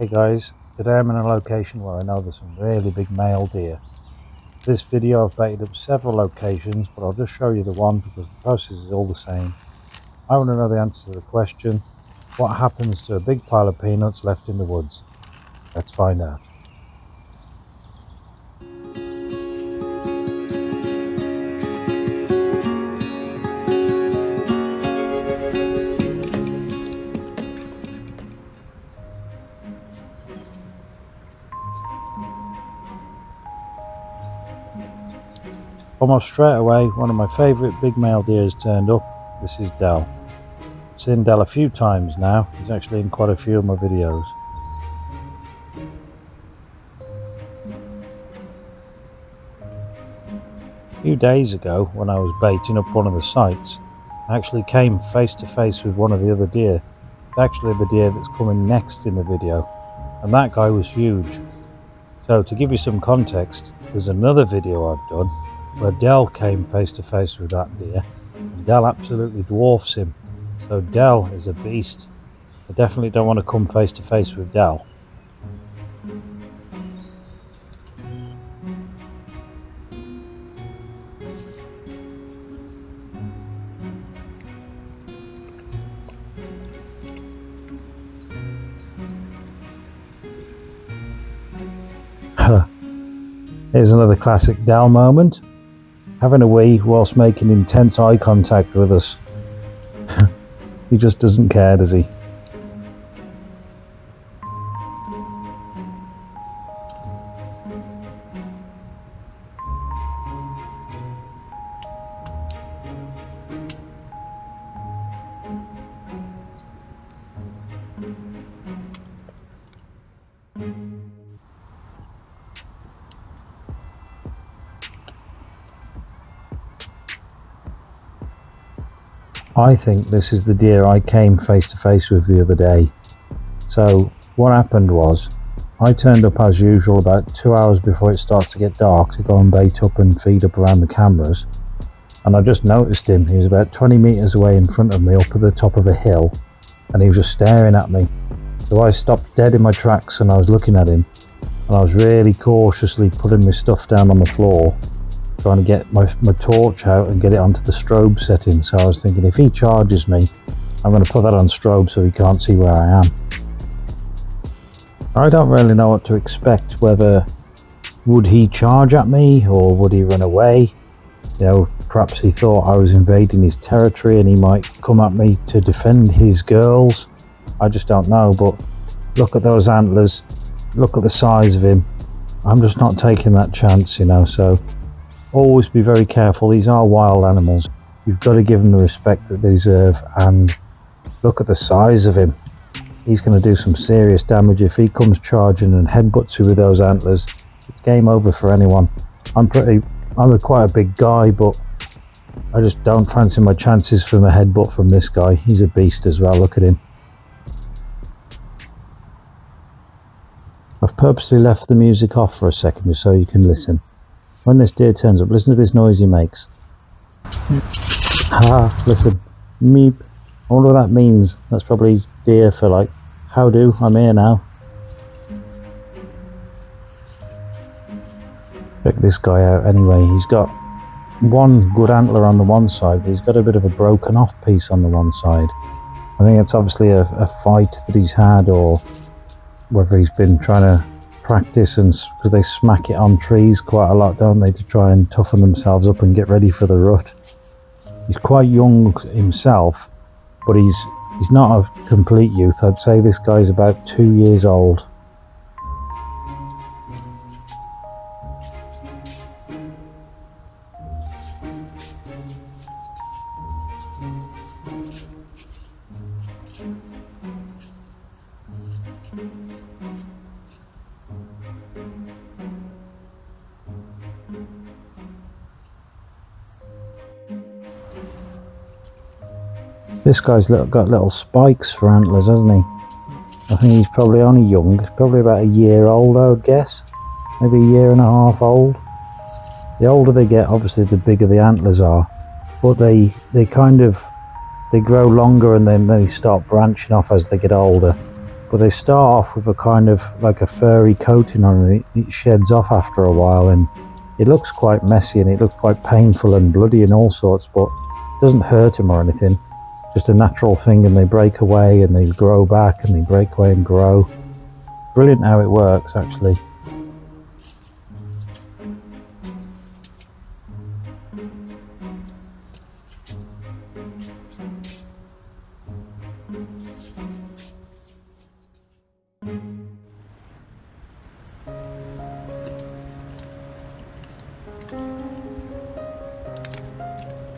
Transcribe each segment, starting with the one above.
Hey guys, today I'm in a location where I know there's some really big male deer. For this video I've baited up several locations, but I'll just show you the one because the process is all the same. I want to know the answer to the question, what happens to a big pile of peanuts left in the woods? Let's find out. Almost straight away, one of my favourite big male deer has turned up. This is Dell. I've seen Dell a few times now. He's actually in quite a few of my videos. A few days ago, when I was baiting up one of the sites, I actually came face to face with one of the other deer. It's actually the deer that's coming next in the video, and that guy was huge. So to give you some context, there's another video I've done where Dell came face to face with that deer, and Dell absolutely dwarfs him. So Dell is a beast. I definitely don't want to come face to face with Dell. Here's another classic Dell moment, having a wee whilst making intense eye contact with us. He just doesn't care, does he? I think this is the deer I came face to face with the other day. So what happened was, I turned up as usual about 2 hours before it starts to get dark to go and bait up and feed up around the cameras, and I just noticed him. He was about 20 meters away in front of me up at the top of a hill, and he was just staring at me. So I stopped dead in my tracks and I was looking at him, and I was really cautiously putting my stuff down on the floor, trying to get my torch out and get it onto the strobe setting. So I was thinking, if he charges me, I'm going to put that on strobe so he can't see where I am. I don't really know what to expect, whether would he charge at me or would he run away. You know, perhaps he thought I was invading his territory and he might come at me to defend his girls. I just don't know, but look at those antlers, look at the size of him. I'm just not taking that chance, you know, so always be very careful. These are wild animals. You've got to give them the respect that they deserve, and look at the size of him. He's going to do some serious damage if he comes charging and headbutts you with those antlers. It's game over for anyone. I'm quite a big guy, but I just don't fancy my chances from a headbutt from this guy. He's a beast as well. Look at him. I've purposely left the music off for a second just so you can listen. When this deer turns up, listen to this noise he makes. Ha, listen. Meep. I wonder what that means. That's probably deer for like, how do, I'm here now. Check this guy out anyway. He's got one good antler on the one side, but he's got a bit of a broken off piece on the one side. I think it's obviously a fight that he's had, or whether he's been trying to practice, and because they smack it on trees quite a lot, don't they, to try and toughen themselves up and get ready for the rut. He's quite young himself, but he's not a complete youth. I'd say this guy's about 2 years old. This guy's got little spikes for antlers, hasn't he? I think he's probably only young. He's probably about a year old, I would guess. Maybe a year and a half old. The older they get, obviously the bigger the antlers are. But they grow longer and then they start branching off as they get older. but they start off with a kind of like a furry coating on it. It sheds off after a while, and it looks quite messy and it looks quite painful and bloody and all sorts, but it doesn't hurt them or anything. Just a natural thing, and they break away and they grow back and they break away and grow. Brilliant how it works, actually.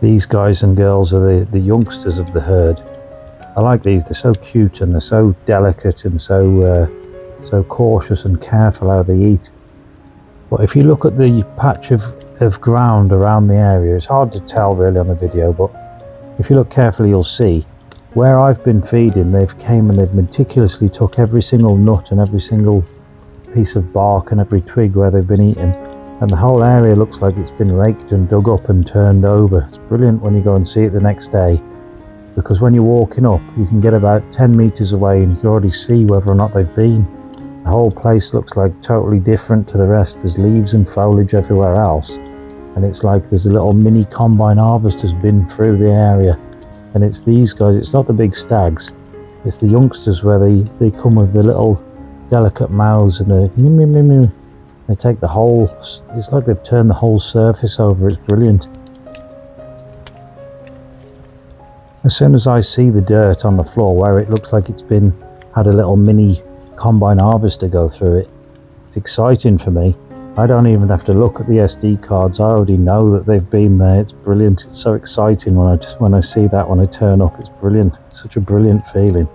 These guys and girls are the youngsters of the herd. I like these, they're so cute and they're so delicate and so cautious and careful how they eat. But if you look at the patch of ground around the area, it's hard to tell really on the video, but if you look carefully you'll see where I've been feeding, they've came and they've meticulously took every single nut and every single piece of bark and every twig where they've been eating. And the whole area looks like it's been raked and dug up and turned over. It's brilliant when you go and see it the next day, because when you're walking up you can get about 10 meters away and you can already see whether or not they've been. The whole place looks like totally different to the rest. There's leaves and foliage everywhere else, and it's like there's a little mini combine harvester's been through the area. And it's these guys, it's not the big stags, it's the youngsters where they come with the little delicate mouths and they take the whole, it's like they've turned the whole surface over. It's brilliant. As soon as I see the dirt on the floor where it looks like it's been had a little mini combine harvester go through it, it's exciting for me. I don't even have to look at the SD cards. I already know that they've been there. It's brilliant. It's so exciting when I see that, when I turn up. It's brilliant. It's such a brilliant feeling.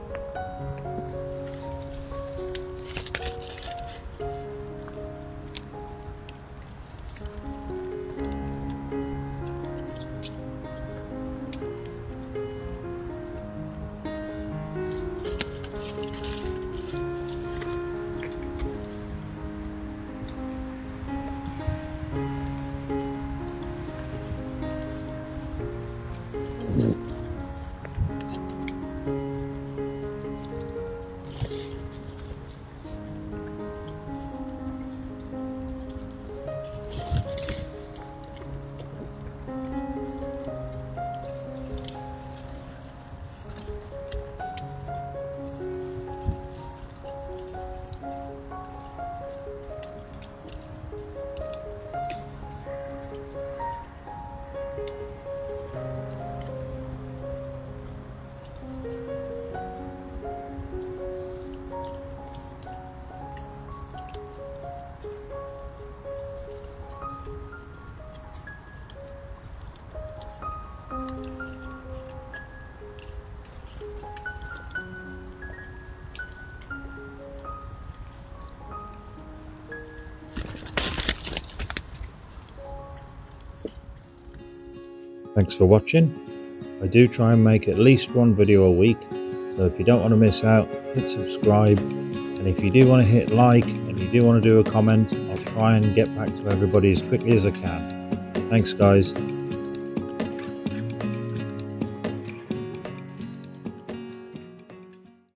Thanks for watching. I do try and make at least one video a week, so if you don't want to miss out, hit subscribe, and if you do want to hit like and you do want to do a comment, I'll try and get back to everybody as quickly as I can. Thanks guys.